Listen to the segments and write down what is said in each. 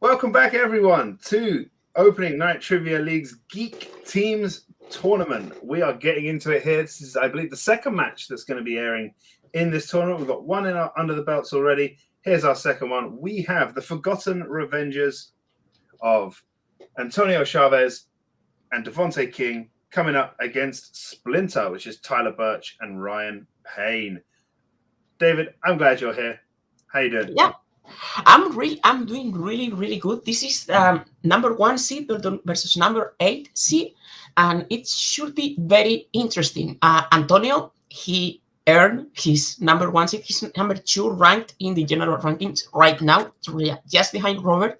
Welcome back, everyone, to Opening Night Trivia League's Geek Teams Tournament. We are getting into it here. This is, I believe, the second match that's going to be airing in this tournament. We've got one under the belts already. Here's our second one. We have the Forgotten Revengers of Antonio Chavez and Devontae King coming up against Splinter, which is Tyler Birch and Ryan Payne. David, I'm glad you're here. How you doing? Yeah. I'm doing really good. This is number 1 seed versus number 8 seed, and it should be very interesting. Antonio, he earned his number 1 seed. He's number 2 ranked in the general rankings right now, just behind Robert,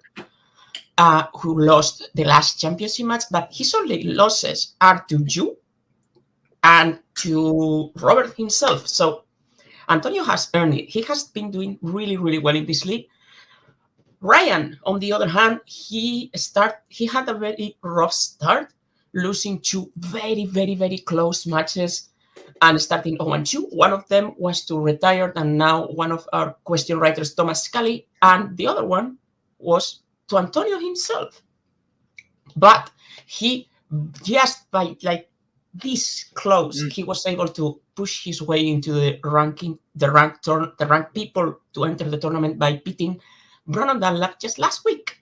who lost the last championship match. But his only losses are to you and to Robert himself. So Antonio has earned it. He has been doing really well in this league. Ryan, on the other hand, he had a very rough start, losing 2 very close matches and starting 0-2. One of them was to retired, and now one of our question writers, Thomas Scully, and the other one was to Antonio himself. But he just by this close, he was able to push his way into the ranked people to enter the tournament by beating Brandon Dunlap just last week.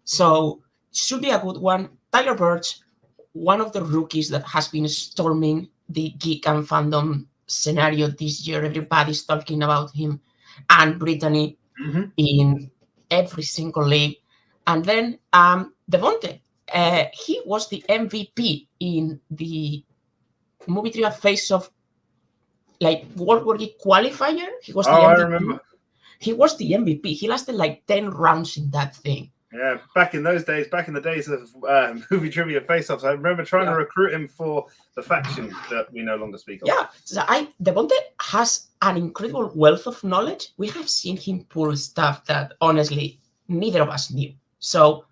So it should be a good one. Tyler Birch, one of the rookies that has been storming the Geek and fandom scenario this year. Everybody's talking about him, and Brittany in every single league. And then Devontae. He was the MVP in the movie trivia face-off, World War Geek qualifier. He was the MVP. I remember. He was the MVP. He lasted 10 rounds in that thing. Yeah, back in the days of movie trivia face-offs, I remember trying to recruit him for the faction that we no longer speak of. Yeah, so Devontae has an incredible wealth of knowledge. We have seen him pull stuff that honestly neither of us knew. So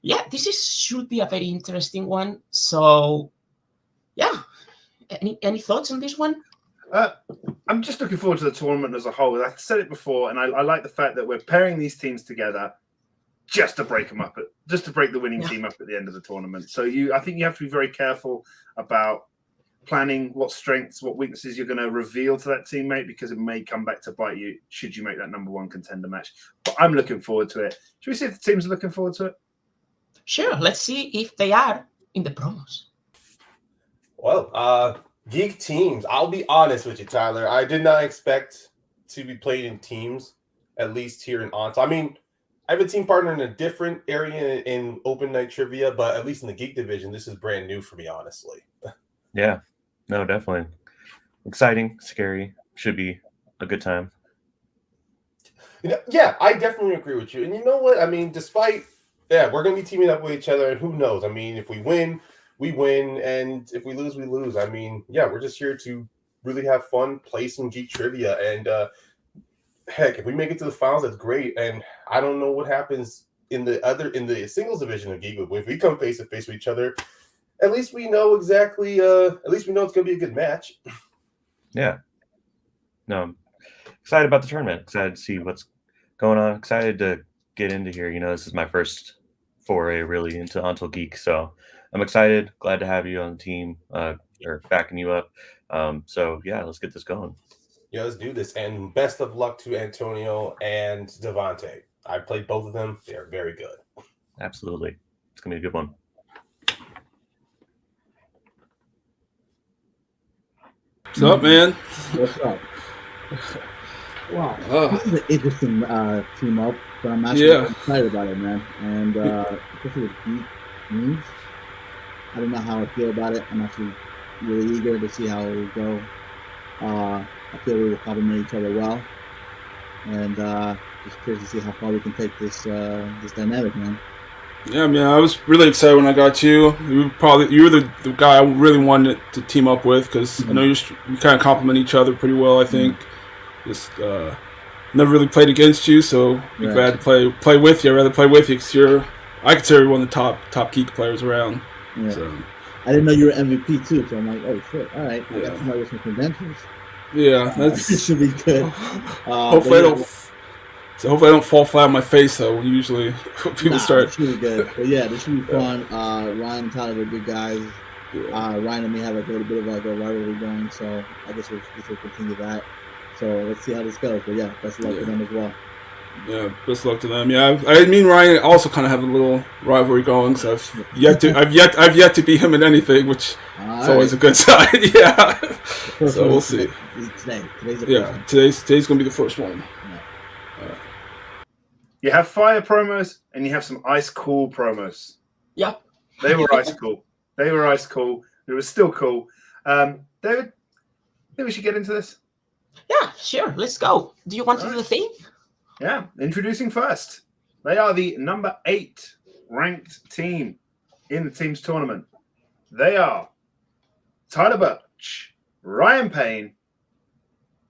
yeah, should be a very interesting one. So yeah, any thoughts on this one? I'm just looking forward to the tournament as a whole. I've said it before, and I like the fact that we're pairing these teams together just to break them up, just to break the winning team up at the end of the tournament. So I think you have to be very careful about planning what strengths, what weaknesses you're going to reveal to that teammate, because it may come back to bite you should you make that number 1 contender match. But I'm looking forward to it. Should we see if the teams are looking forward to it? Sure. Let's see if they are in the promos. Well, Geek teams. I'll be honest with you, Tyler. I did not expect to be played in teams, at least here in ONTL. I mean, I have a team partner in a different area in Open Night Trivia, but at least in the Geek division, this is brand new for me, honestly. Yeah, no, definitely. Exciting, scary, should be a good time. Yeah, I definitely agree with you. And you know what? I mean, we're going to be teaming up with each other, and who knows? I mean, if we win, we win, and if we lose, we lose. I mean, yeah, we're just here to really have fun, play some Geek trivia, and heck, if we make it to the finals, that's great. And I don't know what happens in the singles division of Geek. If we come face to face with each other, at least we know exactly. At least we know it's going to be a good match. Yeah. No, I'm excited about the tournament. Excited to see what's going on. Excited to get into here. This is my first foray really into ONTL Geek, so I'm excited. Glad to have you on the team, or backing you up. So yeah, let's get this going. Yeah, let's do this. And best of luck to Antonio and Devontae. I played both of them. They are very good. Absolutely. It's going to be a good one. What's up, man? What's up? Wow. This is an interesting team up, but I'm actually excited about it, man. And especially with Geek teams, I don't know how I feel about it. I'm actually really eager to see how it will go. I feel we will complement each other well, and just curious to see how far we can take this dynamic, man. Yeah, man, I was really excited when I got you. You were the guy I really wanted to team up with, because I know you kind of complement each other pretty well. I think just never really played against you, so I'm glad to play with you. I'd rather play with you because I consider you one of the top Geek players around. Yeah. So. I didn't know you were MVP too, so I'm like, oh shit, all right, I got somebody with some credentials. Yeah, that should be good. Hopefully, I don't So hopefully I don't fall flat on my face though. When usually people start. This should be good. But yeah, this should be fun. Ryan and Tyler are good guys. Ryan and me have like a little bit of like a rivalry going, so I guess we'll continue that. So let's see how this goes. But yeah, best of luck to them as well. Yeah, best of luck to them. Yeah, I mean Ryan also kind of have a little rivalry going, so I've yet to beat him in anything, which is always a good sign. Yeah, so we'll see. Today's gonna be the first one. You have fire promos and you have some ice cool promos. Yeah, they were ice cool. They were ice cool. It was still cool. David, I think we should get into this. Yeah, sure. Let's go. Do you want to do the thing? Yeah, introducing first. They are the number 8 ranked team in the team's tournament. They are Tyler Birch, Ryan Payne,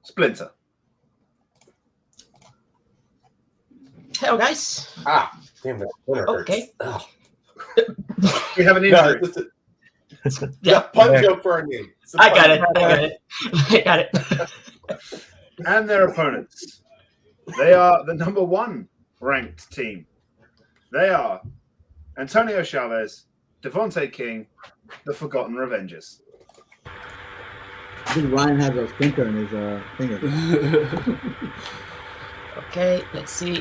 Splinter. Hello, guys. Damn that. Okay. We have an injury. Yeah, punch joke for our name. I got it. And their opponents. They are the number 1 ranked team. They are Antonio Chavez, Devontae King, the Forgotten Revengers. I think Ryan has a Splinter in his finger. Okay, let's see.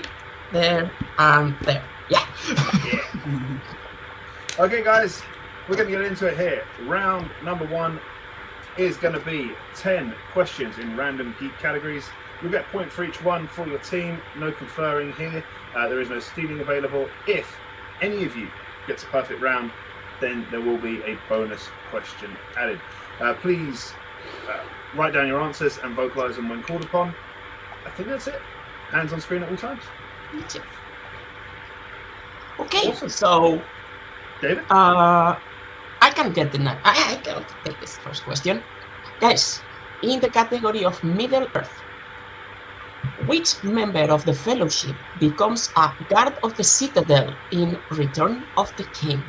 There. Yeah. Okay, guys, we're going to get into it here. Round number 1 is going to be 10 questions in random geek categories. You'll get a point for each one for your team. No conferring here. There is no stealing available. If any of you gets a perfect round, then there will be a bonus question added. Please write down your answers and vocalize them when called upon. I think that's it. Hands on screen at all times. Okay, awesome. So David? I can get the I can take this first question. Guys, in the category of Middle Earth, which member of the Fellowship becomes a guard of the Citadel in Return of the King?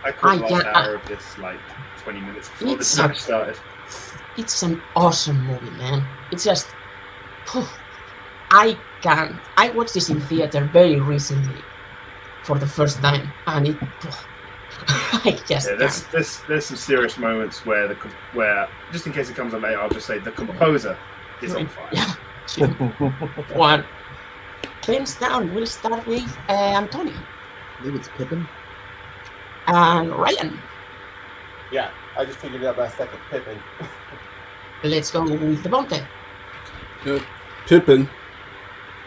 I caught the last hour of this like 20 minutes before this match started. It's an awesome movie, man. It's just... I watched this in theater very recently for the first time, and it... I just there's some serious moments where just in case it comes on later, I'll just say the composer is on fire. Yeah. 2, 1. Hands down. We'll start with Antonio. I think it's Pippin. And Ryan. Yeah, I just figured it out last second. Pippin. Let's go with Devontae. Pippin.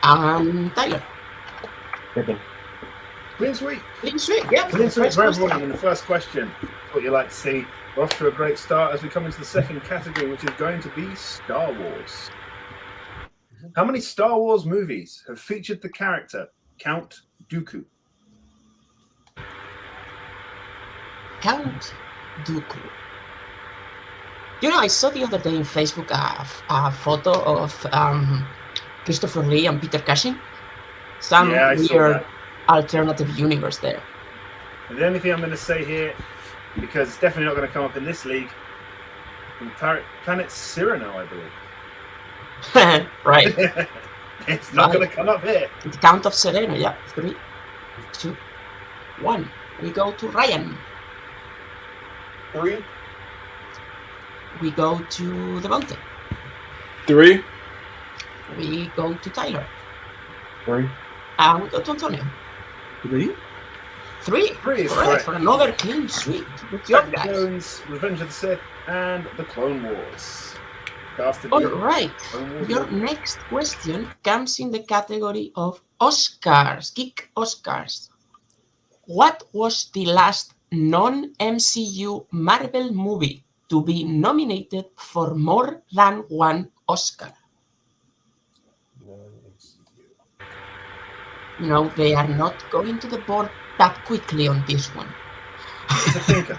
And Tyler. Pippin. Clean sweep. Clean sweep, yeah. Clean sweep for everyone in the first question. What you like to see. We're off to a great start as we come into the second category, which is going to be Star Wars. How many Star Wars movies have featured the character Count Dooku? Count Dooku. You know, I saw the other day in Facebook a photo of Christopher Lee and Peter Cushing. Some weird alternative universe there. And the only thing I'm going to say here, because it's definitely not going to come up in this league, from planet Cyrano, I believe. Right. It's not going to come up here. The Count of Sereno, yeah. 3, 2, 1. We go to Ryan. 3. We go to Devontae. 3. We go to Tyler. 3. And we go to Antonio. 3? 3. 3 is correct. For another clean sweep. Good job, guys. Jones, Revenge of the Sith, and the Clone Wars. All right. Your next question comes in the category of Oscars, Geek Oscars. What was the last non-MCU Marvel movie to be nominated for more than one Oscar? You know, they are not going to the board that quickly on this one. It's a thinker.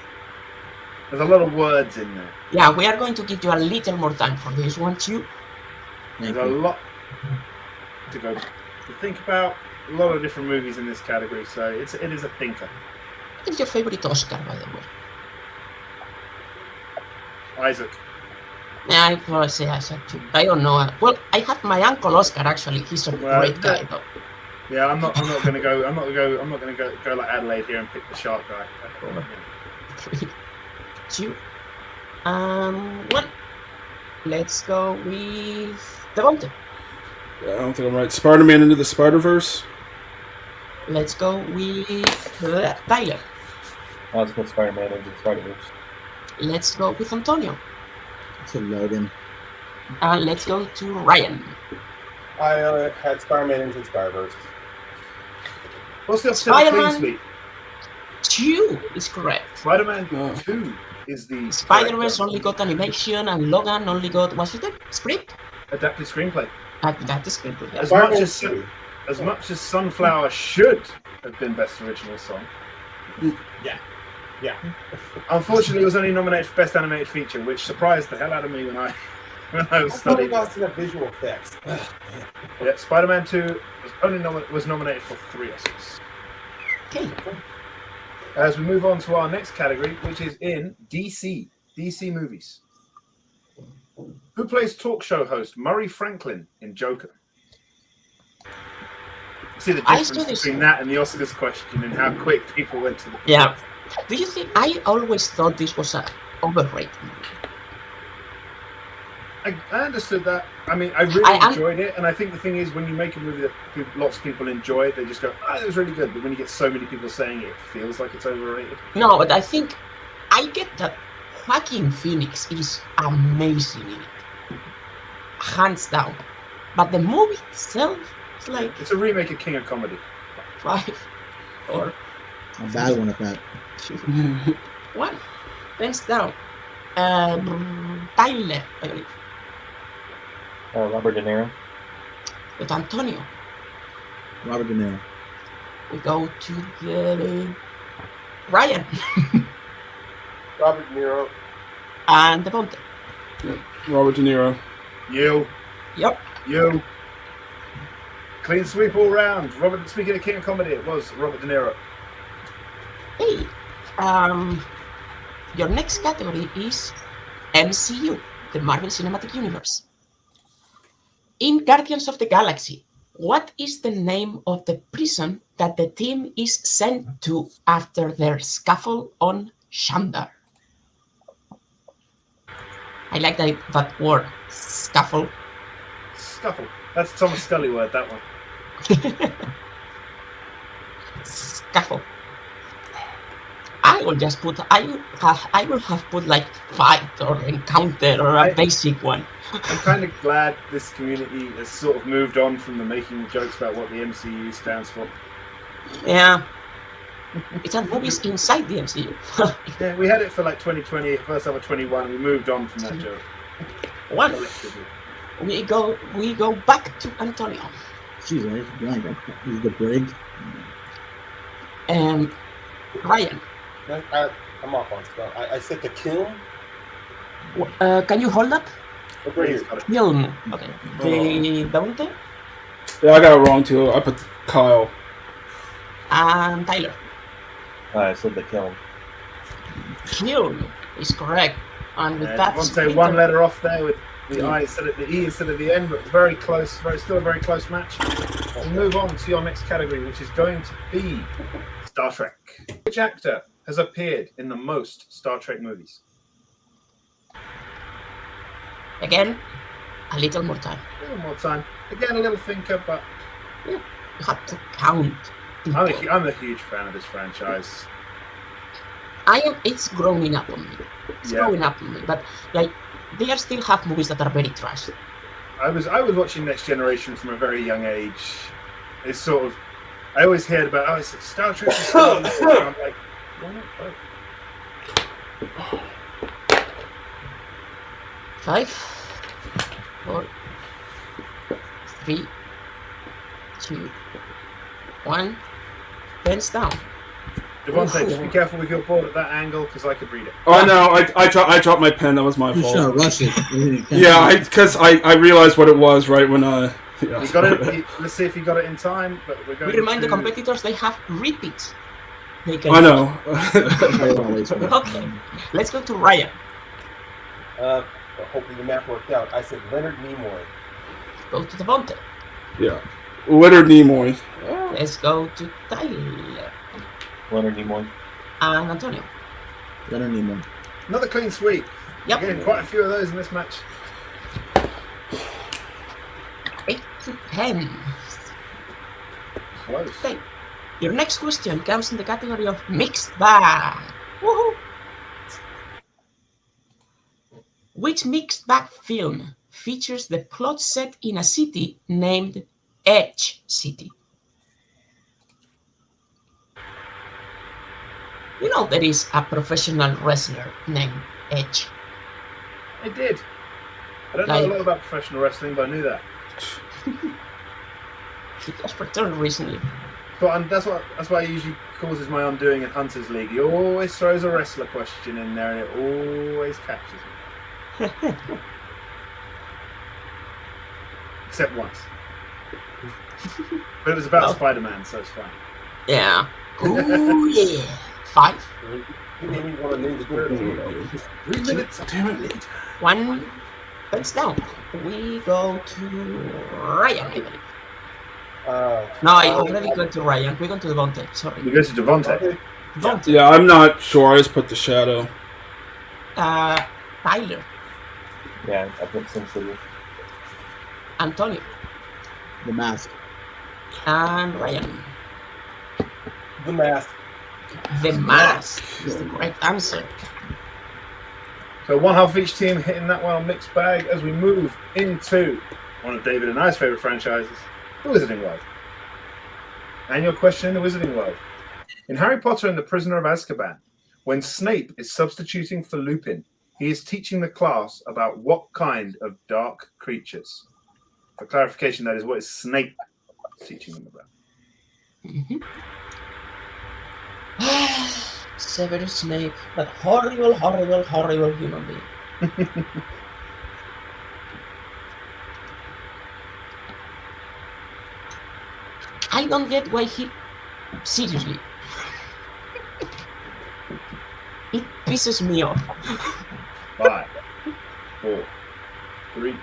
There's a lot of words in there. Yeah, we are going to give you a little more time for this one too. There's a lot to go to think about. A lot of different movies in this category, so it is a thinker. What is your favorite Oscar, by the way? Isaac. I probably say I said 2. I don't know. Well, I have my uncle Oscar actually. He's a great guy though. Yeah, I'm not gonna go. I'm not gonna go like Adelaide here and pick the shark guy. 3, 2, 1. Let's go with Devontae. Yeah, I don't think I'm right. Spider-Man Into the Spider-Verse. Let's go with Tyler. Let's put Spider-Man into the Spider-Verse. Let's go with Antonio. It's a Logan. And let's go to Ryan. I had Spider-Man Into the Spider-Verse. What's the opposite of clean Spider-Man sweep? 2 is correct. Spider-Man No. 2 is the Spider-Verse correct only got animation, and Logan only got, what's it? Script? adapted screenplay. That is script. Yeah. As much as Sunflower should have been best original song. Yeah. Unfortunately, it was only nominated for best animated feature, which surprised the hell out of me when I was I thought studying. about the visual effects. Yeah, Spider-Man 2 was nominated for 3 Oscars. Okay. As we move on to our next category, which is in DC movies. Who plays talk show host Murray Franklin in Joker? See the I difference saw this- between that and the Oscars question and how quick people went to the Yeah. Do you think, I always thought this was a overrated movie. I understood that. I mean, I really enjoyed it, and I think the thing is, when you make a movie that lots of people enjoy, they just go, "Ah, it was really good." But when you get so many people saying it, it feels like it's overrated. No, but I think I get that Joaquin Phoenix is amazing in it, hands down. But the movie itself is like It's a remake of King of Comedy. 5 or A bad one at that. 2, 1. Hands down. Tyler, I believe. Robert De Niro. With Antonio. Robert De Niro. We go to the Ryan Robert De Niro. and Devontae. Robert De Niro. You. Yep. You. Clean sweep all round. Robert. Speaking of King of Comedy, it was Robert De Niro. Hey, your next category is MCU, the Marvel Cinematic Universe. In Guardians of the Galaxy, what is the name of the prison that the team is sent to after their scuffle on Shandar? I like that word, scuffle. Scuffle. That's a Thomas Scully word, that one. Scuffle. I will just put, I will have put like fight or encounter or a basic one. I'm kind of glad this community has sort of moved on from the making jokes about what the MCU stands for. Yeah. It's a movies inside the MCU. Yeah, we had it for like 2020, first half of 21, and we moved on from that joke. One. Collectively. We go back to Antonio. Jeez, I just blank. He's the brig. Ryan. I'm off on stuff. I said the kiln. Can you hold up? Right here. Film. Okay. The Devontae Yeah, I got it wrong too. I put Kyle. and Tyler. I said the kiln. Film is correct. And with Yeah, that, Devontae one letter off there with the I instead of the E instead of the N, but very close, still a very close match. We'll move on to your next category, which is going to be Star Trek. Which actor has appeared in the most Star Trek movies? Again, a little more time. A little more time. Again, a little thinker, but You have to count. I'm a huge fan of this franchise. It's growing up on me. It's Yeah. growing up on me. But like, they still have movies that are very trash. I was watching Next Generation from a very young age. It's sort of, I always heard about, it's Star Trek. Is Star Trek. And I'm like, what? 5, 4, 3, 2, 1. Pens down. Devontae, just be careful with your board at that angle because I could read it. Oh no, I dropped my pen. That was my You fault. should rush it. Yeah, because I realized what it was right when yeah. We got it. Let's see if you got it in time. But we're going We remind the to- competitors they have repeats. They can I know. Okay, let's go to Ryan. But hopefully the math worked out. I said Leonard Nimoy. Go to Devontae. Yeah. Leonard Nimoy. Let's go to Tyler. Leonard Nimoy. And Antonio. Leonard Nimoy. Another clean sweep. Yep. Getting quite a few of those in this match. 8 to 10. Close. Okay. Your next question comes in the category of mixed bag. Woohoo! Which mixed bag film features the plot set in a city named Edge City? You know there is a professional wrestler named Edge. I did. I don't know a lot about professional wrestling, but I knew that. He just returned recently. But that's why he usually causes my undoing in Hunters League. He always throws a wrestler question in there, and it always catches me. Except once. But it was about Spider-Man, so it's fine. Yeah. Ooh, yeah. 5. You made me want to name the Turtles. 3 minutes. Damn it. 1 points down. We go to Ryan, I believe. No, I already went to Ryan. We go to Devontae. Sorry. We go to Devontae. Devontae. Yeah, I'm not sure. I just put the shadow. Tyler. Yeah, I put Sin City. Antonio. The Mask. And Ryan. The Mask. The Mask is the correct answer. So one half of each team hitting that one on mixed bag as we move into one of David and I's favourite franchises, the Wizarding World. And your question in the Wizarding World. In Harry Potter and the Prisoner of Azkaban, when Snape is substituting for Lupin, he is teaching the class about what kind of dark creatures. For clarification, that is what is Snape teaching them about. Mm-hmm. Severus Snape, that horrible, horrible, horrible human being. I don't get why he... Seriously. It pisses me off. 5, 4, 3,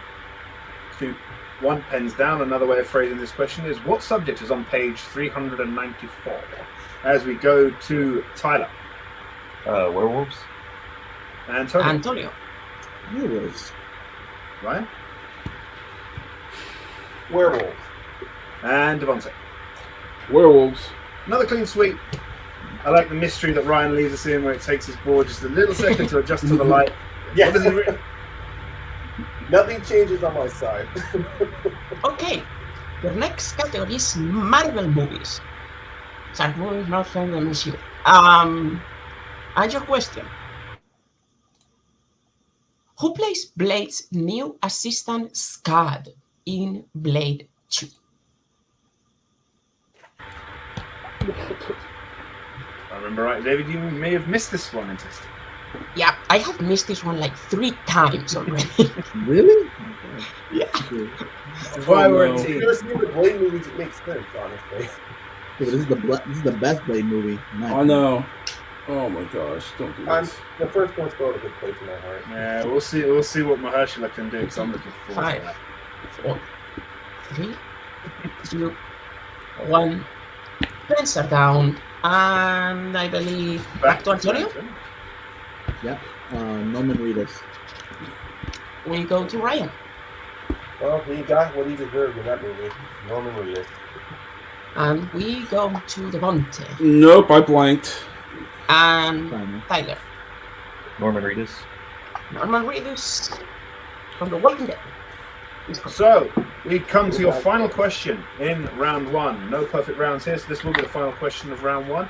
2, 1. Pens down. Another way of phrasing this question is, what subject is on page 394? As we go to Tyler. Werewolves. Antonio. Antonio. Werewolves. Ryan. Werewolves. And Devontae. Werewolves. Another clean sweep. I like the mystery that Ryan leaves us in, where it takes his board just a little second to adjust to the light. Yes. What does it re- Nothing changes on my side. Okay. Your next category is Marvel movies. Some movies not from the MCU. And your question. Who plays Blade's new assistant Scud in Blade 2? If I remember right, David, you may have missed this one in testing. Yeah, I have missed this one like 3 times already. Really? Yeah. That's why we're a If team. you've ever seen the Blade movies, it makes sense, honestly. Yeah, but this is the best Blade movie. I know. Oh my gosh! Don't do this. The first one's still a good place in my heart. Yeah, we'll see. We'll see what Mahershala can do, because I'm looking forward to 5, that. 4, 3, 2, 1. Pens are down. And I believe back to Antonio. Yep. Norman Reedus. We go to Ryan. Well, he got what he deserved in that movie. Norman Reedus. And we go to Devontae. Nope, I blanked. And Fine, man. Tyler. Norman Reedus. Norman Reedus from The Walking Dead. So we come to your final question in round 1. No perfect rounds here, so this will be the final question of round 1,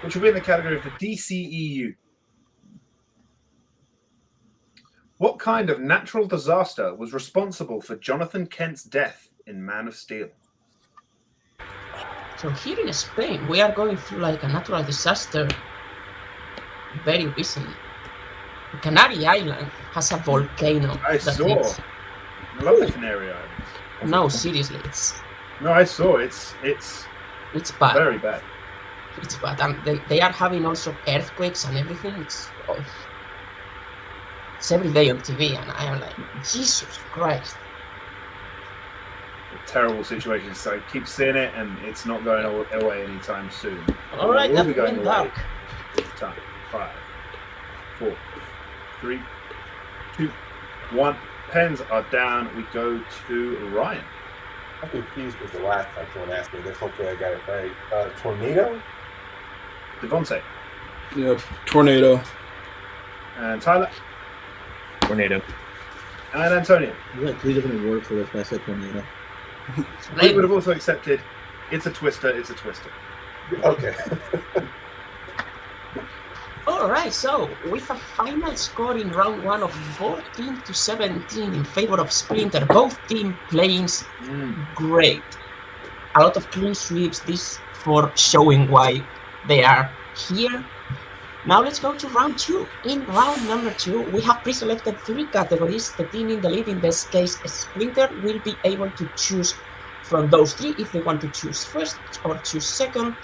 which will be in the category of the DCEU. What kind of natural disaster was responsible for Jonathan Kent's death in Man of Steel? So here in Spain, we are going through like a natural disaster very recently. The Canary Island has a volcano. I that saw. is- I love the Canary Islands. No, seriously, it's No, I saw. It's bad. very bad. It's bad. And they are having also earthquakes and everything. It's It's every day on TV, and I am like, Jesus Christ. Terrible situation. So I keep seeing it, and it's not going away anytime soon. All right, It will that be going went away dark. this time. 5, 4, 3, 2, 1. Pens are down. We go to Ryan. I'm confused with the last time someone asked me this. Hopefully I got it right. Tornado? Devontae. Yep. Tornado. And Tyler. Tornado. And Antonio. There's like 3 different words for this, but I said tornado. We would have also accepted it's a twister, it's a twister. Okay. All right, so with a final score in round 1 of 14-17 in favor of Splinter, both teams playing great. A lot of clean sweeps, this for showing why they are here. Now let's go to round 2. In round number 2, we have pre-selected 3 categories. The team in the lead, in this case Splinter, will be able to choose from those 3 if they want to choose first or choose second.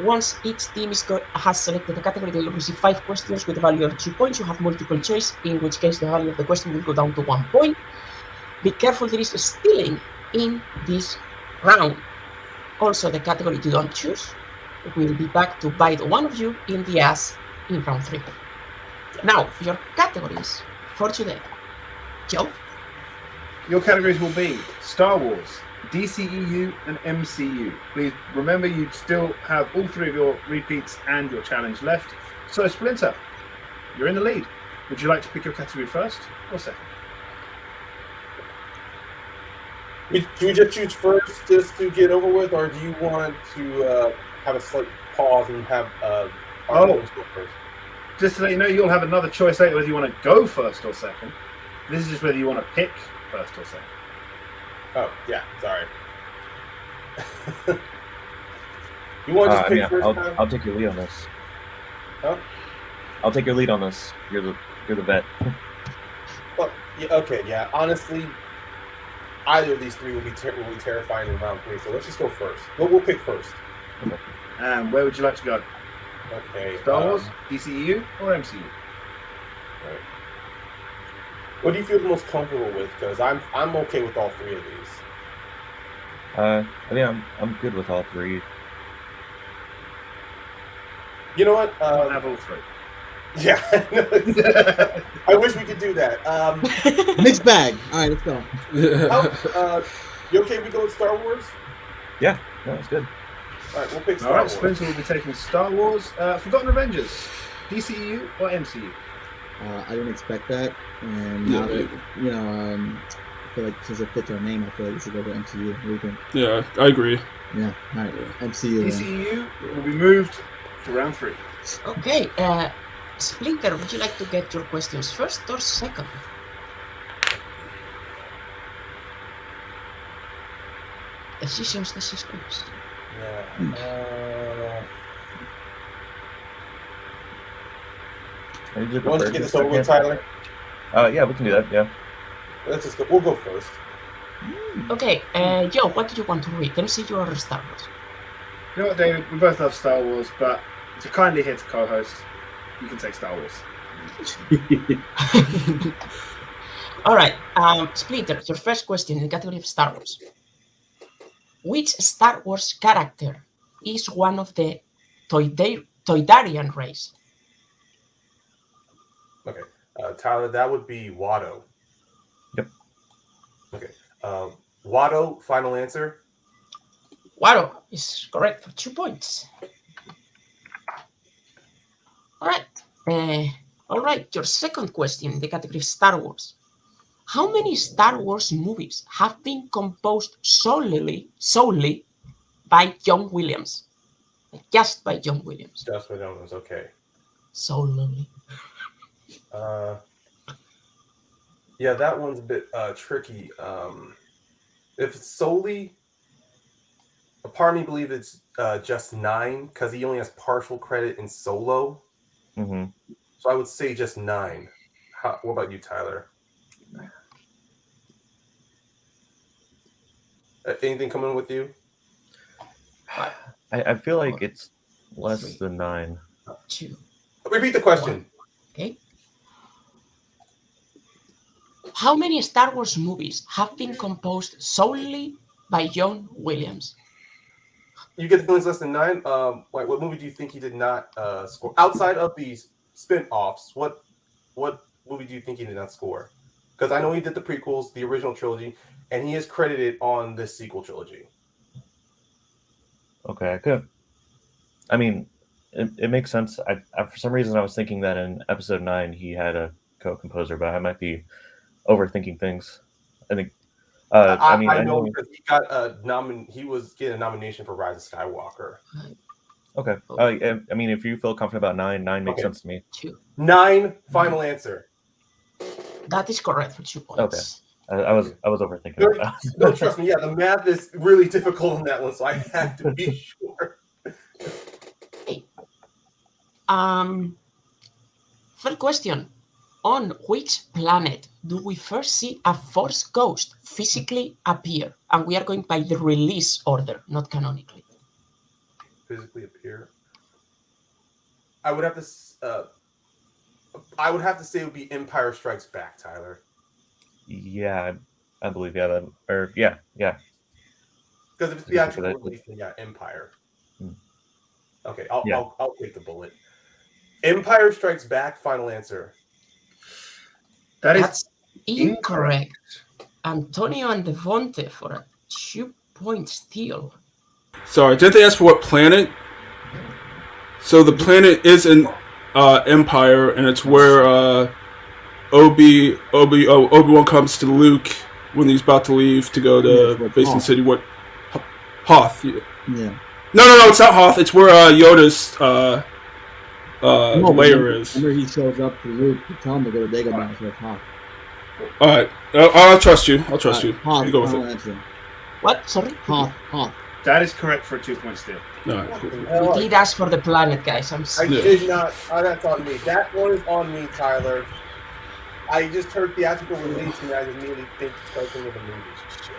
Once each team has selected a category, they will receive 5 questions with a value of 2 points. You have multiple choice, in which case the value of the question will go down to 1 point. Be careful, there is stealing in this round. Also, the category you don't choose will be back to bite one of you in the ass in round 3. Now, your categories for today. Joe? Your categories will be Star Wars, DCEU, and MCU. Please remember you still have all 3 of your repeats and your challenge left. So, Splinter, you're in the lead. Would you like to pick your category first or second? Do we just choose first just to get over with, or do you want to have a slight pause and have our host go first? Just to let you know, you'll have another choice later whether you want to go first or second. This is just whether you want to pick first or second. Oh, yeah, sorry. You want to just pick first time? I'll take your lead on this. Huh? I'll take your lead on this. You're the vet. Well, yeah, okay, yeah. Honestly, either of these 3 will be terrifying in round 3. So let's just go first. We'll pick first. And where would you like to go? Okay. Star Wars, DCEU, or MCU? Right. What do you feel the most comfortable with? Because I'm okay with all 3 of these. I mean, I'm good with all 3. You know what? I have all 3. Yeah. I wish we could do that. Mixed bag. All right, let's go. You okay if we go with Star Wars? Yeah, no, it's good. All right, we'll pick Star All right, Wars. Splinter will be taking Star Wars, Forgotten Avengers, DCEU, or MCU? I didn't expect that, and now that I feel like since it fits our name, I feel like we should go to MCU. What do you think? Yeah, I agree. Yeah, all right, MCU. DCEU will be moved to round 3. Okay, Splinter, would you like to get your questions first or second? Decisions. Yeah. I need You want to get this over with, second. Tyler? Yeah, we can do that. Yeah. Let's just go. We'll go first. Okay, Joe, what do you want to read? MCU or Star Wars? You know what, David? We both love Star Wars, but to kindly hit co-host, you can take Star Wars. All right, Splinter, your first question in the category of Star Wars. Which Star Wars character is one of the Toydarian race? Okay. Tyler, that would be Watto. Yep. Okay. Watto, final answer? Watto is correct for 2 points. All right, your second question in the category of Star Wars. How many Star Wars movies have been composed solely by John Williams? Just by John Williams. Just by John Williams, okay. Solely. Yeah, that one's a bit tricky. If it's solely, a part of me believes it's just 9 because he only has partial credit in Solo. Mm-hmm. So I would say just 9. What about you, Tyler? Anything coming with you? I feel like it's less than 9. 2. Repeat the question. Okay. How many Star Wars movies have been composed solely by John Williams? You get the feelings less than 9. What movie do you think he did not score outside of these spin-offs? What movie do you think he did not score? Because I know he did the prequels, the original trilogy, and he is credited on this sequel trilogy. Okay, I could. I mean, it makes sense. I for some reason I was thinking that in episode 9 he had a co-composer, but I might be overthinking things. I think. I know because he got a he was getting a nomination for Rise of Skywalker. Okay. I mean, if you feel confident about 9 makes sense to me. 9, final answer. That is correct for 2 points. Okay. I was overthinking. No, trust me. Yeah, the math is really difficult on that one, so I have to be sure. Okay. Third question. On which planet do we first see a Force ghost physically appear? And we are going by the release order, not canonically. Physically appear. I would have to say it would be Empire Strikes Back, Tyler. Yeah, I believe yeah. Yeah. Because if it's theatrical release, then yeah, Empire. Okay, I'll take the bullet. Empire Strikes Back. Final answer. That's incorrect. Antonio and Devonte for a 2-point steal. Sorry, didn't they ask for what planet? So the planet is in Empire, and it's where Obi-Wan comes to Luke when he's about to leave to go to Basin City. What? Hoth. Yeah. No, it's not Hoth. It's where Yoda's layer is. Remember, he shows up to Luke to tell him to go to Dagobah, so it's Hoth. All right, I'll trust you. Hoth, you go with it. Answer. What? Sorry? Hoth. That is correct for a 2-point steal. All right, cool. We did ask for the planet, guys. I'm sorry. I did not. That's on me. That one is on me, Tyler. I just heard theatrical release, and I immediately think something of the movie.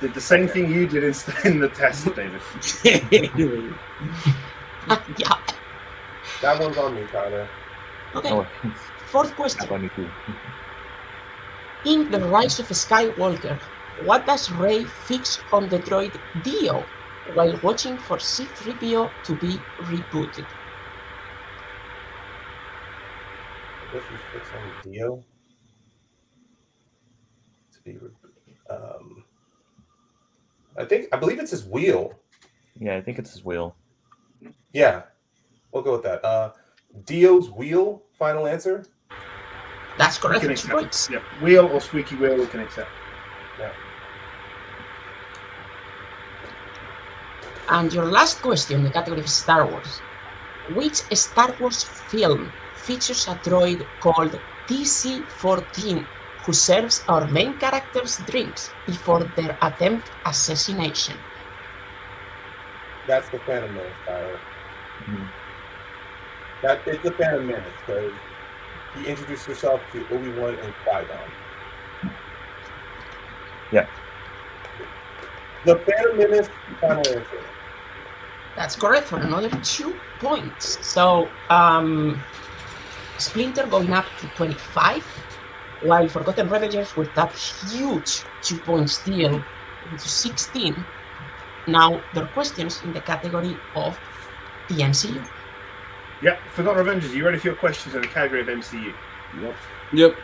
Did the same thing you did in the test, David. Yeah. That one's on me, Tyler. Okay. Fourth question. In The Rise of Skywalker, what does Rey fix on the droid Dio while watching for C-3PO to be rebooted? What she fix on Dio? To be I believe it's his wheel. Yeah, I think it's his wheel. Yeah, we'll go with that. Dio's wheel. Final answer. That's correct. 2 points. Yeah, wheel or squeaky wheel we can accept. Yeah. And your last question in the category of Star Wars. Which Star Wars film features a droid called DC-14 who serves our main characters drinks before their attempt assassination? That's the Phantom Menace, Tyler. It's the Phantom Menace because he introduced himself to Obi-Wan and Qui-Gon. Yeah. The Phantom Menace. Final answer. That's correct for another 2 points. So Splinter going up to 25, while Forgotten Revengers with that huge 2-point steal into 16. Now there are questions in the category of the MCU. Yeah, Forgotten Revengers, you ready for your questions in the category of MCU? Yep.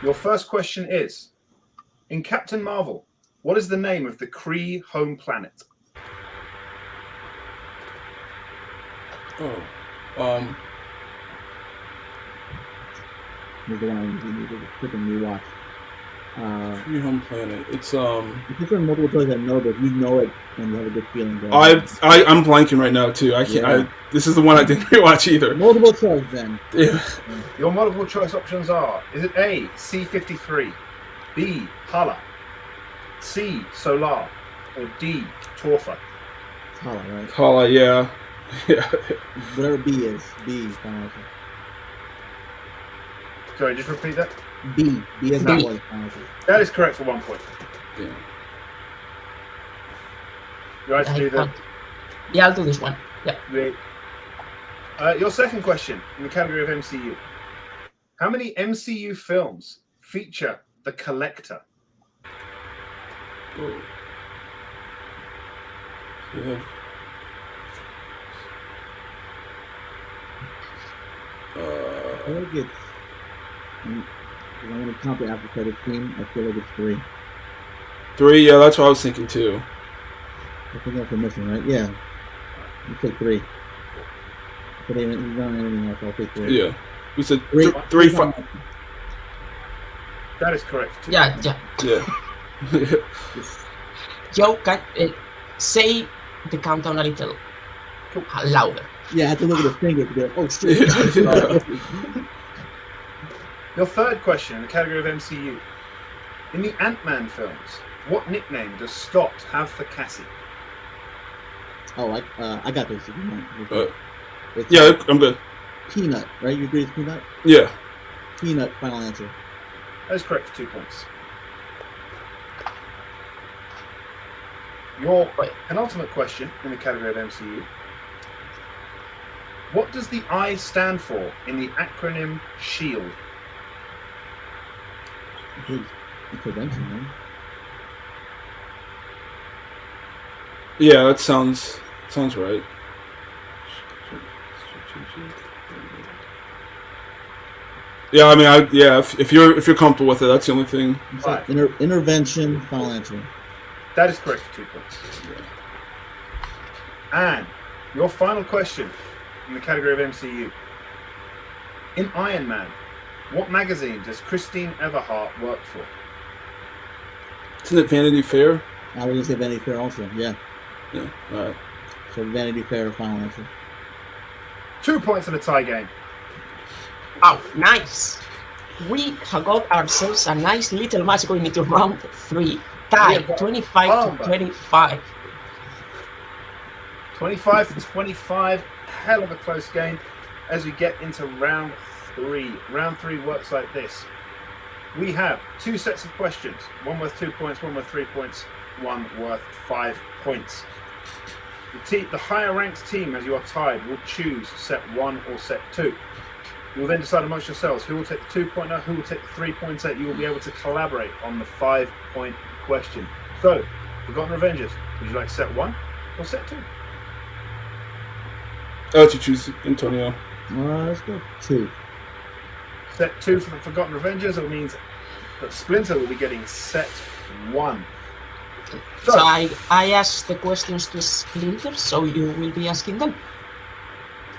Your first question is, in Captain Marvel, what is the name of the Kree home planet? Here's the one you need to freaking rewatch. Free home planet. It's It's on multiple choice. I know, but if you know it and you have a good feeling. I'm blanking right now too. I can't. Yeah. This is the one I didn't rewatch either. Multiple choice then. Yeah. Your multiple choice options are, is it A, C-53, B, Hala, C, Solar, or D, Torfa? Hala, right? Hala, yeah. Yeah. Whatever B is. B. Final answer. Sorry, just repeat that. B. B as B. boy. Final answer. That is correct for 1 point. Yeah. You right to do that? Yeah, I'll do this one. Yeah. Great. Your second question in the category of MCU. How many MCU films feature the Collector? Oh. Yeah. I feel like it's. I want to count the apathetic team. I feel like it's 3. 3, yeah, that's what I was thinking too. I think that's a missing, right? Yeah. You take 3. But even not anything else, I'll take 3. Yeah. We said 3, 3 5. That is correct. Yeah. Yeah. Joe, can say the countdown a little louder. Yeah, I had to look at his finger to go, oh shit. Yeah. Your third question in the category of MCU. In the Ant-Man films, what nickname does Scott have for Cassie? Oh, I got this. If you want. It's, Yeah, I'm good. Peanut, right? You agree it's Peanut? Yeah. Peanut, final answer. That is correct for 2 points. Your penultimate question in the category of MCU. What does the I stand for in the acronym SHIELD? Intervention, man. Yeah, that sounds right. Yeah, I mean, if you're comfortable with it, that's the only thing. Right. Intervention, final answer. That is correct for 2 points. And your final question in the category of MCU. In Iron Man, what magazine does Christine Everhart work for? Isn't it Vanity Fair? I was going to say Vanity Fair also, yeah. Yeah, all right. So Vanity Fair, final answer. 2 points in a tie game. Oh, nice. We have got ourselves a nice little match going into round 3. Tie, 25 to 25. 25 to 25. Hell of a close game as we get into round 3. Round 3 works like this. We have 2 sets of questions. One worth 2 points, one worth 3 points, one worth 5 points. The higher ranked team, as you are tied, will choose set 1 or set 2. You will then decide amongst yourselves who will take the 2-pointer, who will take the 3-pointer. You will be able to collaborate on the 5-point question. So, Forgotten Revengers, would you like set 1 or set 2? I'll let you choose, Antonio. Let's go 2. Set 2 for the Forgotten Revengers, it means that Splinter will be getting set 1. So I asked the questions to Splinter, so you will be asking them.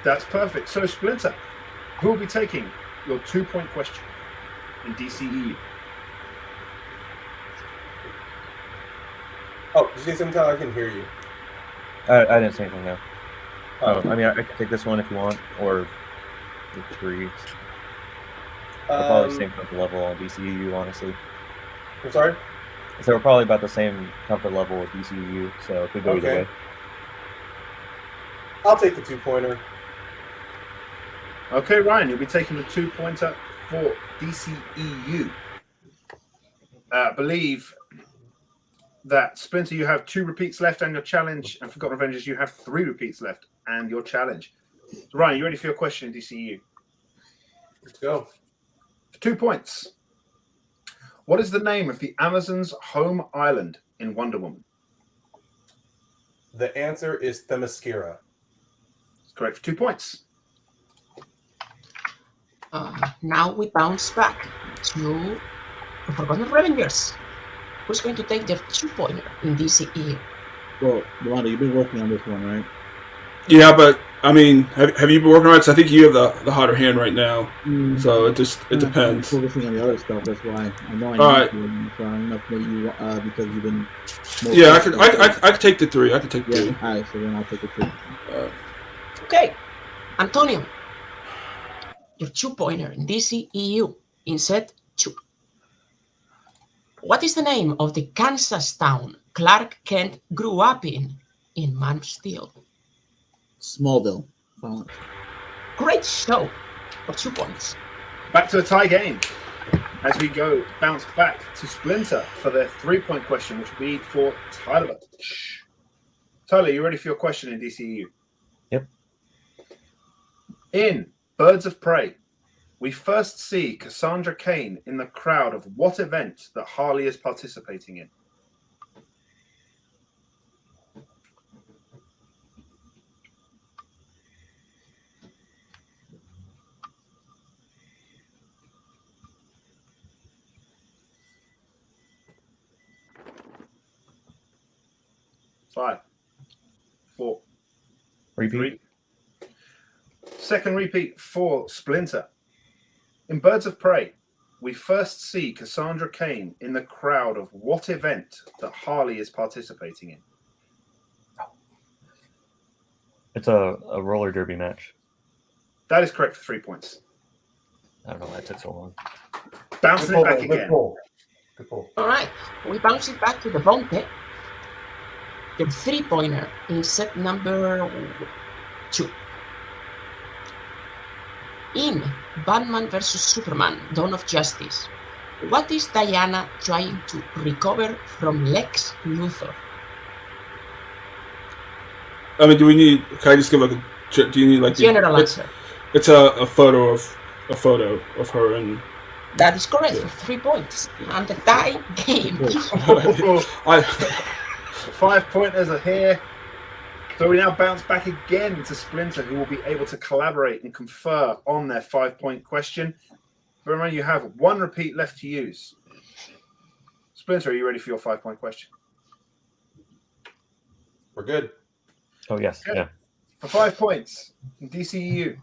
That's perfect. So, Splinter, who will be taking your 2-point question in DCEU? Oh, did you say something? I can hear you. I didn't say anything, no. I mean, I can take this one if you want, or the 3. We're probably the same comfort level on DCEU, honestly. I'm sorry? So we're probably about the same comfort level with DCEU, so it could go either way. I'll take the 2-pointer. Okay, Ryan, you'll be taking the 2-pointer for DCEU. Believe that Splinter, you have 2 repeats left and your challenge, and Forgotten Revengers, you have 3 repeats left and your challenge. So Ryan, you ready for your question in DCEU? Let's go. For 2 points. What is the name of the Amazon's home island in Wonder Woman? The answer is Themyscira. Correct for 2 points. Now we bounce back to the Forgotten Revengers. Who's going to take the 2-pointer in DCE? Well, Rolando, you've been working on this one, right? Yeah, but I mean, have you been working on it? So I think you have the hotter hand right now. So it depends. I'm focusing on the other stuff. That's why I know I All right. to. So I'm not maybe you because you've been. Yeah, I could take the 3. I could take the 3. All right, so then I'll take the 2. Okay, Antonio, your 2-pointer in DCEU in set 2. What is the name of the Kansas town Clark Kent grew up in Man of Steel? Smallville. Final. Great show for 2 points. Back to a tie game as we bounce back to Splinter for their 3-point question, which will be for Tyler. Tyler, you ready for your question in DCEU? Yep. In Birds of Prey, We first see Cassandra Cain in the crowd of what event that Harley is participating in? Five, four, Repeat. three. Second repeat for Splinter. In Birds of Prey, we first see Cassandra Cain in the crowd of what event that Harley is participating in? It's a roller derby match. That is correct for 3 points. I don't know why it took so long. Bouncing it back Good again. pull. Good pull. All right, we bounce it back to Devontae. Your 3-pointer in set number 2. In Batman vs. Superman, Dawn of Justice, what is Diana trying to recover from Lex Luthor? I mean, can I just give like a? Do you need like General answer. It's a photo of her and. That is correct for 3 points. And the tie game. I 5 pointers are here. So we now bounce back again to Splinter, who will be able to collaborate and confer on their 5-point question. Remember, you have 1 repeat left to use. Splinter, are you ready for your 5-point question? We're good. Oh yes, Okay. yeah. For 5 points, DCEU.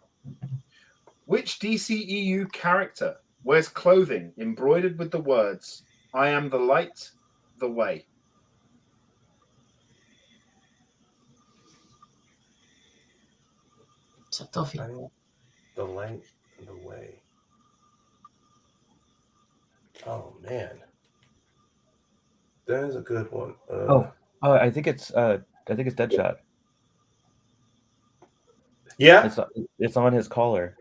Which DCEU character wears clothing embroidered with the words, "I am the light, the way"? It's a toughie. The light and the way. Oh man, that is a good one. I think it's Deadshot. Yeah. It's on his collar.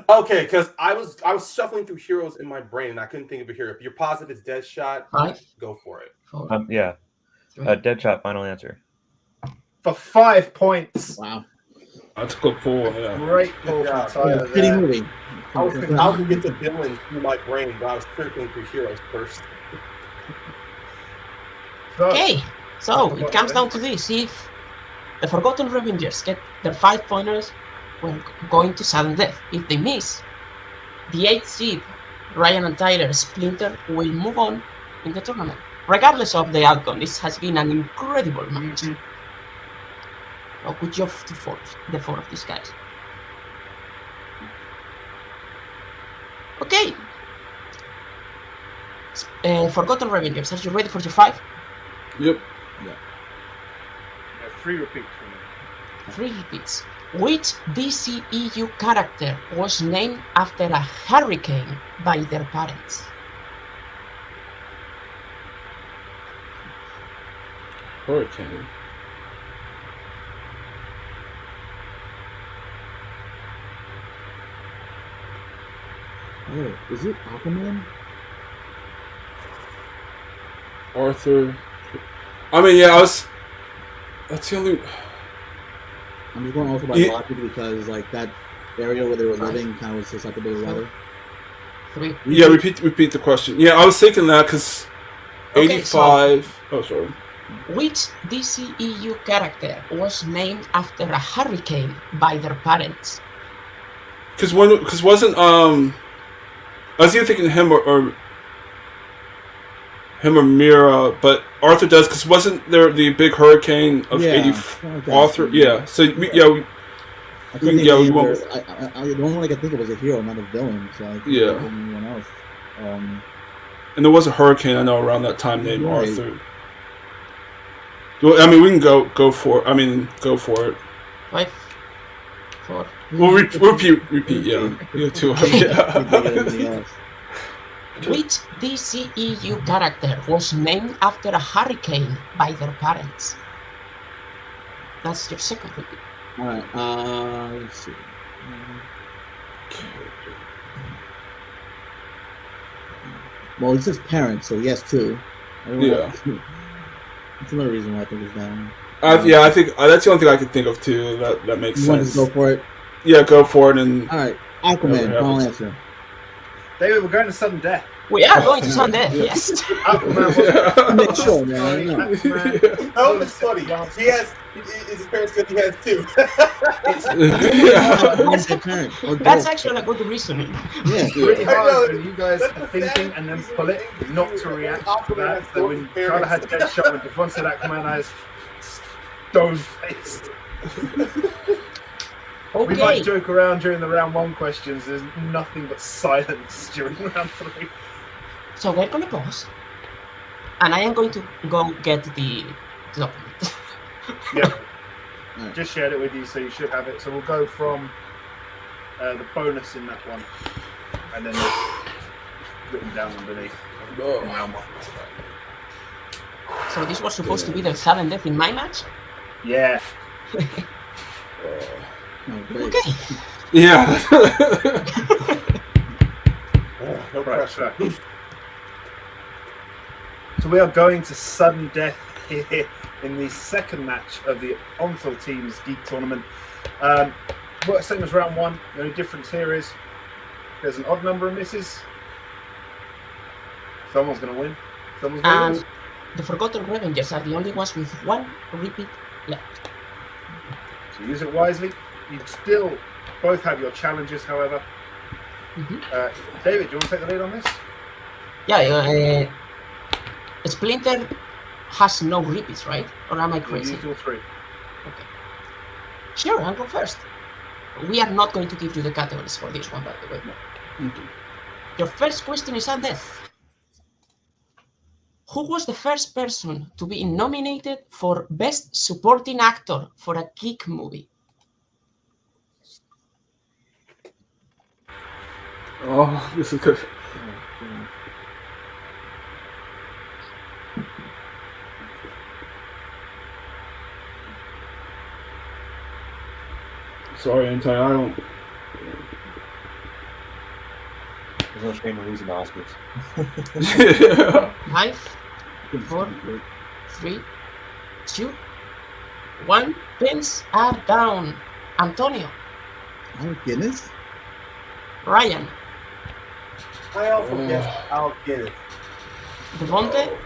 Okay, because I was shuffling through heroes in my brain and I couldn't think of a hero. If you're positive it's Deadshot, 5, go for it. 4, Yeah. 3. Deadshot. Final answer. For 5 points. Wow. that's a good pull. Yeah. Great pull Yeah. from Tyler Pretty there. movie. I was gonna get the villain through my brain, but I was circling through heroes first. So, Okay, so it comes down to this. If the Forgotten Revengers get their 5 pointers, we're going to sudden death. If they miss, the 8th seed, Ryan and Tyler Splinter, will move on in the tournament. Regardless of the outcome, this has been an incredible match. So good job to the 4 of these guys. Okay. Forgotten Revengers, are you ready for your 5? Yep. yeah, 3 repeats for me. 3 repeats. Which DCEU character was named after a hurricane by their parents? Hurricane. Oh, is it Aquaman? Arthur. I mean, yeah, that's the only. I'm just going also by Yeah. logic because like that area where they were living kind of was susceptible to weather. 3. Yeah, repeat the question. Yeah, I was thinking that because Okay, 85. Oh, sorry. Which DCEU character was named after a hurricane by their parents? Because wasn't I was either thinking him or Mira, but Arthur does because wasn't there the big hurricane of Yeah, 80 something like that. Arthur? Yeah. So we I couldn't think Yeah, of we any won't- other- the only one I could think of was a hero, not a villain. So I couldn't Yeah. think of anyone else. and there was a hurricane I know around that time named Right. Arthur. Well, I mean, we can go for it. I mean, go for it. 5, 4. We'll repeat. Yeah, you too. I couldn't think of Yeah. anything else. Which DCEU character was named after a hurricane by their parents? That's your second repeat. All right. Let's see. Well, he says parents, so yes, two. Yeah. That's another reason why I think it's down. I think that's the only thing I could think of too. That makes You want to sense. just go for it? Yeah, go for it. And All right, Aquaman, final answer. David, we're going to sudden death. We are going to Sunday. Yes. Aquaman Yeah. Make sure, man. Aquaman. Oh, it's funny. He has. His parents said he has two. That's actually a good reasoning. Yeah. It's really I know. hard when you guys That's are the thinking saddest and then piece of pull it, thing. not to react to Aquaman that. has So when both Tyler had parents. to get shot, when Devon said Aquaman, I was stone-faced. We Okay. might joke around during the round 1 questions. There's nothing but silence during round 3. So we're gonna pause, and I am going to go get the document. Yeah. Alright. Just shared it with you, so you should have it. So we'll go from the bonus in that one, and then it's written down underneath in round 1. So this was supposed to be the sudden death in my match. Yeah. Oh, great. Okay. Yeah. No Right, pressure. So we are going to sudden death here in the second match of the ONTL Teams Geek Tournament. Same as round 1. The only difference here is there's an odd number of misses. Someone's going to win. Someone's going to lose. And the Forgotten Revengers are the only ones with 1 repeat left. So use it wisely. You still both have your challenges, however. Mhm. David, do you want to take the lead on this? Yeah, Splinter has no repeats, right? Or am I You crazy? used all 3. Sure, I'll go first. We are not going to give you the categories for this one, by the way. Your first question is on death. Who was the first person to be nominated for Best Supporting Actor for a Geek movie? Oh, this is good. Sorry, I don't. There's no shame in losing the Oscars. Yeah. 5, 4, 3, 2, 1. Pins are down. Antonio, Oh, Guinness? Ryan, I also guess I'll get it. Devonte,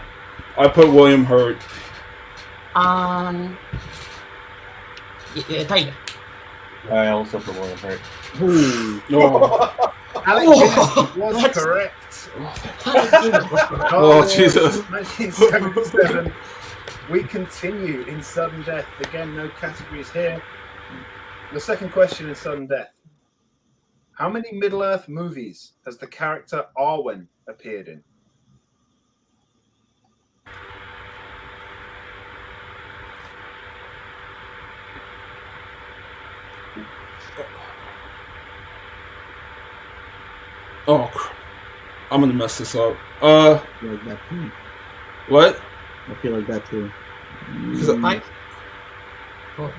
I put William Hurt. and Tyler. I also put William Hurt. Ooh. No. Alex Oh, was that's- correct. Oh, Jesus. 1977. We continue in sudden death. Again, no categories here. The second question in sudden death. How many Middle-earth movies has the character Arwen appeared in? Oh, I'm gonna mess this up. I feel like that too. What? I feel like that too. 'Cause 5, 4,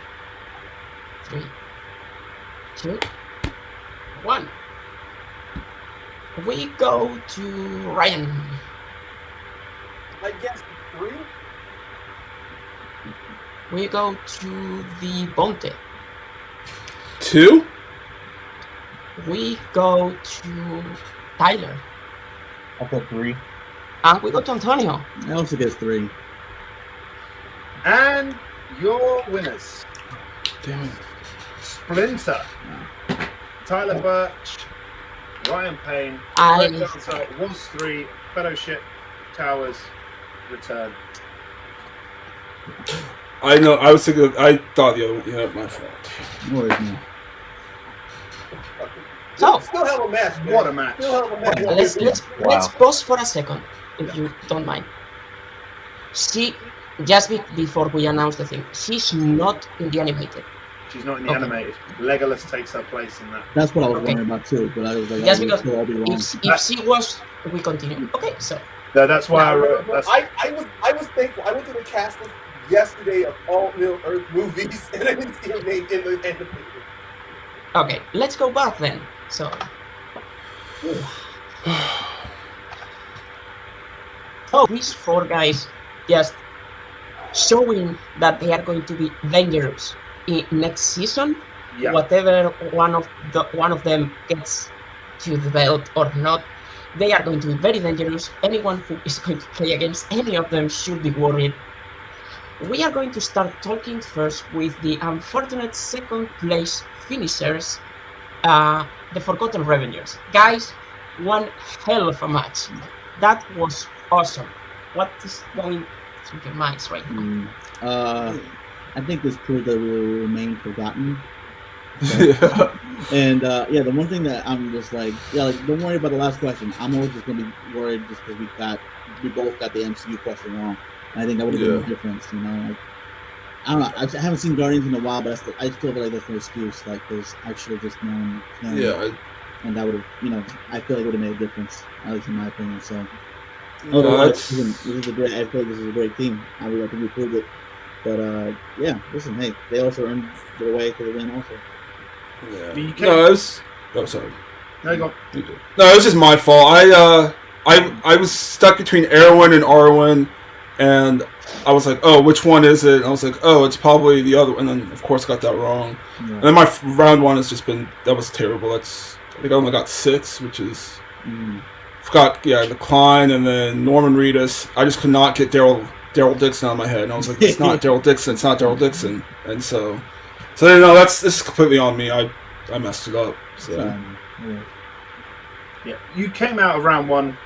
3, 2, 1. We go to Ryan. I guess 3. We go to the Bonte. 2? We go to Tyler. I put 3. And we go to Antonio. I also guess 3. And your winners. Damn it. Splinter, Tyler Birch, Ryan Payne, I- Red Delta was 3, Fellowship, Towers, Return. I know. I was thinking. I thought the other one. Yeah, my fault. No worries, man. So Still have a match. Man. What a match. Still have a match. let's Wow. pause for a second, if you don't mind. She before we announce the thing, she's not in the animated. She's not in the Okay. animated. Legolas takes her place in that. That's what I was Okay. wondering about too, but I was like, Just I because sure I'll be wrong. if she was, we continue. Okay, so No, that's why I wrote. That's, I was thankful. I went to the cast list yesterday of all Middle Earth movies, and I didn't see her name in the animated. okay, let's go back then. So oh, these 4 guys just showing that they are going to be dangerous in next season. Yeah. whatever one of them gets to the belt or not, they are going to be very dangerous. Anyone who is going to play against any of them should be worried. We are going to start talking first with the unfortunate second place finishers, the Forgotten Revenues. Guys, one hell of a match. That was awesome. What is going through your minds right now? I think this proves that we will remain forgotten. Yeah. And yeah, the one thing that I'm just like, don't worry about the last question. I'm always just gonna be worried just because we both got the MCU question wrong. And I think that would have been the difference, you know. Like, I don't know. I haven't seen Guardians in a while, but I still feel like that's no excuse. Like, because I should have just known. And that would have, you know, I feel like it would have made a difference, at least in my opinion. So, this is a great. I feel like this is a great team. I think we proved it. But yeah, listen, hey, they also earned their way to the win, also. Yeah. Sorry. No, go on. No, it was just my fault. I was stuck between Erwin and Arwen, and I was like, oh, which one is it? And I was like, oh, it's probably the other one. And then, of course, got that wrong. Yeah. And then my round one has just been, that was terrible. I think I only got 6, which is, forgot, the Klein, and then Norman Reedus. I just could not get Daryl Dixon out of my head. And I was like, it's not Daryl Dixon. It's not Daryl Dixon. And so no, this is completely on me. I messed it up. So. Yeah, you came out of round 1,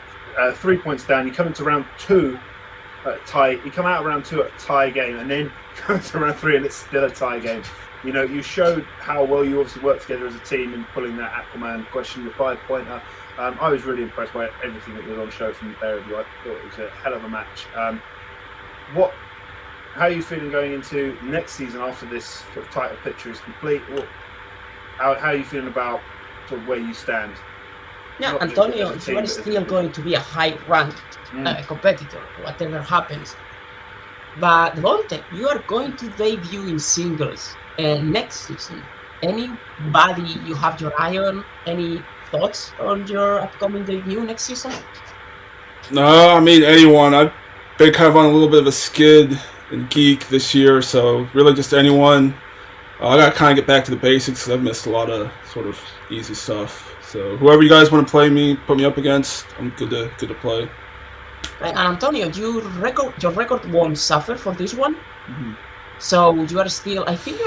3 points down. You come into round 2 tie. You come out of round 2 at a tie game, and then come to round 3 and it's still a tie game. You know, you showed how well you obviously work together as a team in pulling that Aquaman question, the 5-pointer. I was really impressed by everything that was on show from the pair of you. I thought it was a hell of a match. How are you feeling going into next season after this sort of title picture is complete? How are you feeling about sort of where you stand? Yeah, Antonio, you are still going to be a high-ranked competitor, whatever happens. But Volte, you are going to debut in singles next season. Anybody you have your eye on? Any thoughts on your upcoming debut next season? No, I mean anyone. I've been kind of on a little bit of a skid in Geek this year, so really just anyone. I got to kind of get back to the basics because I've missed a lot of sort of easy stuff. So whoever you guys want to put me up against, I'm good to play. And Antonio, your record won't suffer for this one. Mm-hmm. So you are still. I think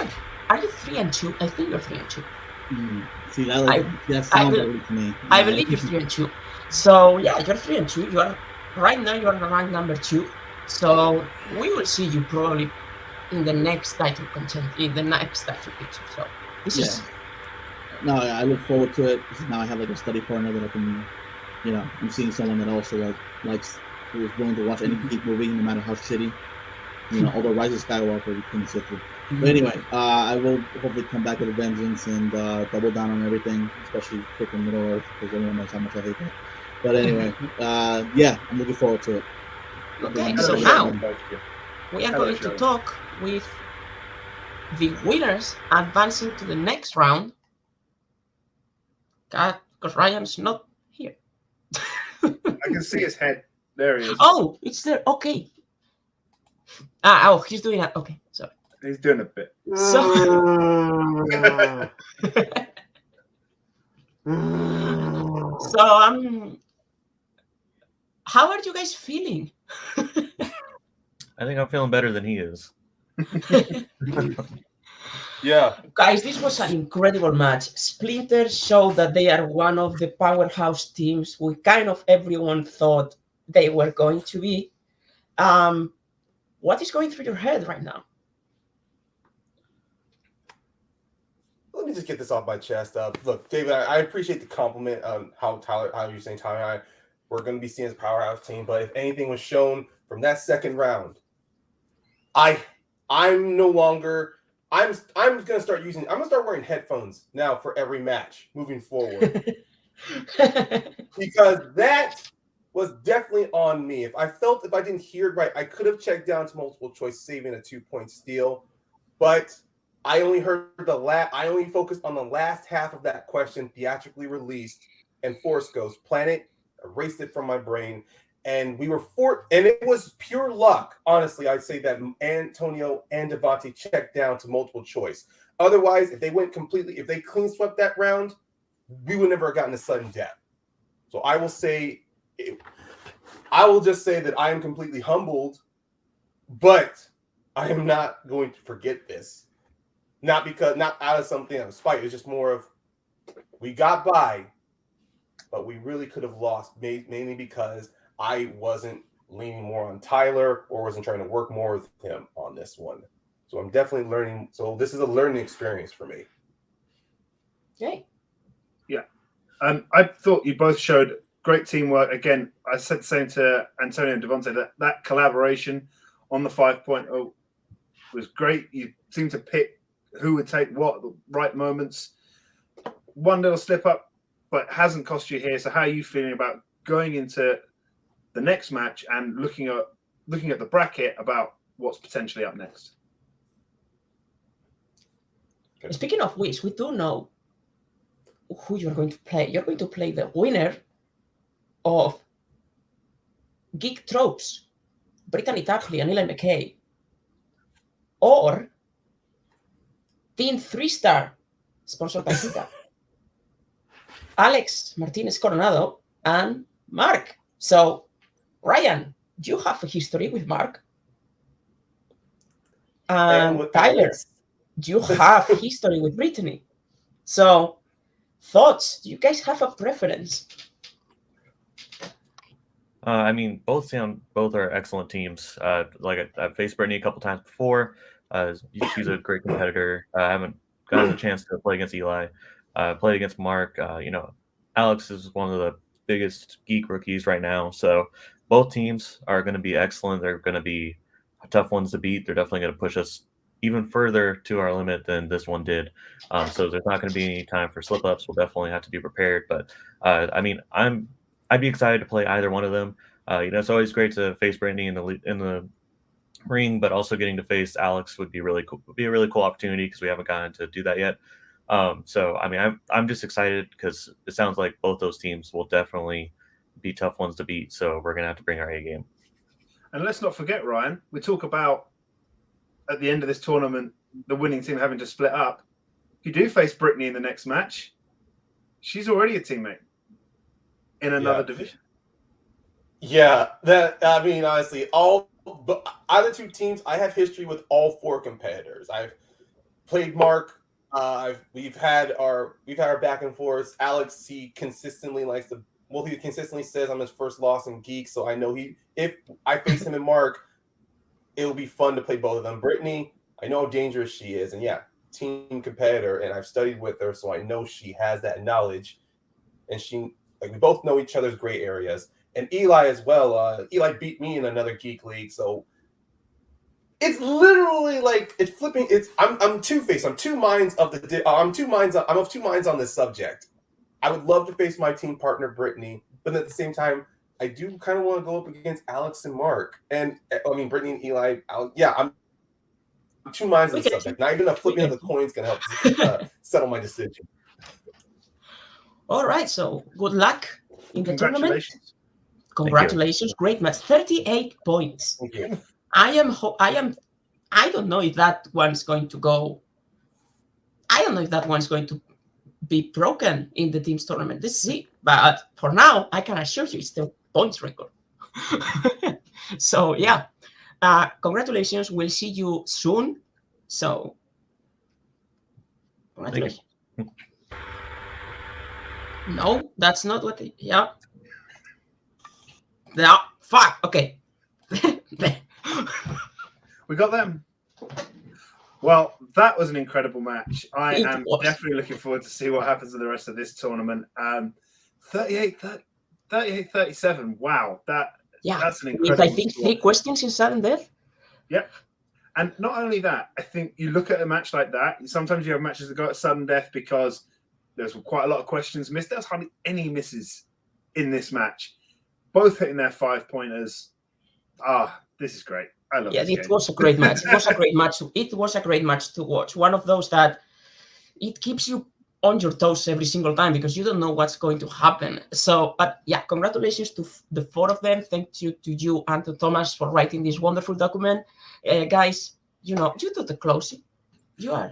are you 3-2? I think you're 3-2. Mm-hmm. See, that sounds good to me. I believe you're 3-2. So yeah, you're 3-2. You are right now. You are ranked number 2. So we will see you probably in the next title picture. So this is. No, I look forward to it. Now I have like a study partner that I can, you know, I'm seeing someone that also likes who is willing to watch any Geek movie, no matter how shitty. You know, although Rise of Skywalker we couldn't sit through. But anyway, I will hopefully come back with a vengeance and double down on everything, especially freaking Middle Earth, because everyone knows how much I hate that. But anyway, yeah, I'm looking forward to it. Okay, so now we are going to talk with the winners advancing to the next round. Because Ryan's not here. I can see his head. There he is. Oh, it's there. Okay. He's doing it. Okay, sorry. He's doing a bit. So how are you guys feeling? I think I'm feeling better than he is. Yeah. Guys, this was an incredible match. Splinter showed that they are one of the powerhouse teams we kind of everyone thought they were going to be. What is going through your head right now? Let me just get this off my chest. Look, David, I appreciate the compliment on how you're saying Tyler and I we're going to be seen as a powerhouse team. But if anything was shown from that second round, I'm no longer. I'm going to start wearing headphones now for every match moving forward. Because that was definitely on me. If I didn't hear it right, I could have checked down to multiple choice, saving a 2-point steal. But I only heard I only focused on the last half of that question, theatrically released, and Force Ghost Planet erased it from my brain. And and it was pure luck. Honestly, I'd say that Antonio and Devontae checked down to multiple choice. Otherwise, if they clean swept that round, we would never have gotten a sudden death. So I will just say that I am completely humbled, but I am not going to forget this. Not out of something out of spite. It's just more of, we got by, but we really could have lost, mainly because I wasn't leaning more on Tyler or wasn't trying to work more with him on this one. So I'm definitely learning. So this is a learning experience for me. Okay. Yeah. I thought you both showed great teamwork. Again, I said the same to Antonio and Devontae, that collaboration on the 5.0 was great. You seemed to pick who would take what at the right moments. One little slip up, but hasn't cost you here. So how are you feeling about going into the next match and looking at the bracket about what's potentially up next? Okay. Speaking of which, we do know who you're going to play. You're going to play the winner of Geek Tropes, Brittany Tapley and Eli McKay, or Team 3-Star, sponsored by Hita, Alex Martinez Coronado and Mark. So, Ryan, you have a history with Mark. And with Tyler, Alex. you have history with Brittany. So, thoughts? Do you guys have a preference? I mean, both are excellent teams. Like I've faced Brittany a couple times before. She's a great competitor. I haven't gotten a chance to play against Eli. Played against Mark. Alex is one of the biggest Geek rookies right now. So both teams are going to be excellent. They're going to be tough ones to beat. They're definitely going to push us even further to our limit than this one did. So there's not going to be any time for slip-ups. We'll definitely have to be prepared. But, I mean, I'd be excited to play either one of them. It's always great to face Brittany in the ring, but also getting to face Alex would be really cool. Would be a really cool opportunity because we haven't gotten to do that yet. So I mean, I'm just excited because it sounds like both those teams will definitely be tough ones to beat. So we're gonna have to bring our A game. And let's not forget, Ryan, we talk about at the end of this tournament the winning team having to split up. If you do face Brittany in the next match, she's already a teammate in another division. Yeah, honestly, but out of the two teams, I have history with all four competitors. I've played Mark. We've had our back and forth. Alex, he consistently says I'm his first loss in Geek, so I know if I face him and Mark, it'll be fun to play both of them. Brittany, I know how dangerous she is, and yeah, team competitor, and I've studied with her, so I know she has that knowledge, and we both know each other's gray areas. And Eli as well. Eli beat me in another Geek League, so it's literally like it's flipping. I'm two-faced. I'm of two minds on this subject. I would love to face my team partner Brittany, but at the same time, I do kind of want to go up against Alex and Mark, and I mean Brittany and Eli. I'm two minds on the subject. Not even a flipping of the coins can help settle my decision. All right, so good luck in the tournament. Congratulations. Great match. 38 points. Thank you. I don't know if that one's going to go. I don't know if that one's going to be broken in the team's tournament. Let's see. But for now, I can assure you it's the points record. So yeah. Congratulations. We'll see you soon. So congratulations. No, that's not what yeah. No, fuck. Okay. We got them. Well, that was an incredible match. I am definitely looking forward to see what happens in the rest of this tournament. 38-37. Wow. That's an incredible With, I think, 3 questions in sudden death. Yep. And not only that, I think you look at a match like that, sometimes you have matches that go at sudden death because there's quite a lot of questions missed. There's hardly any misses in this match. Both hitting their 5-pointers. This is great. I love this game. It was a great match. It was a great match. It was a great match to watch. One of those that it keeps you on your toes every single time because you don't know what's going to happen. So, but yeah, congratulations to the 4 of them. Thank you to you and to Thomas for writing this wonderful document. Guys, you do the closing. You are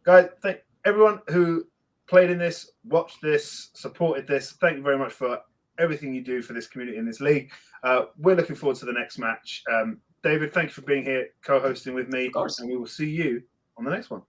Guys, thank everyone who played in this, watched this, supported this. Thank you very much for everything you do for this community in this league. We're looking forward to the next match. David, thank you for being here, co-hosting with me. Of course. And we will see you on the next one.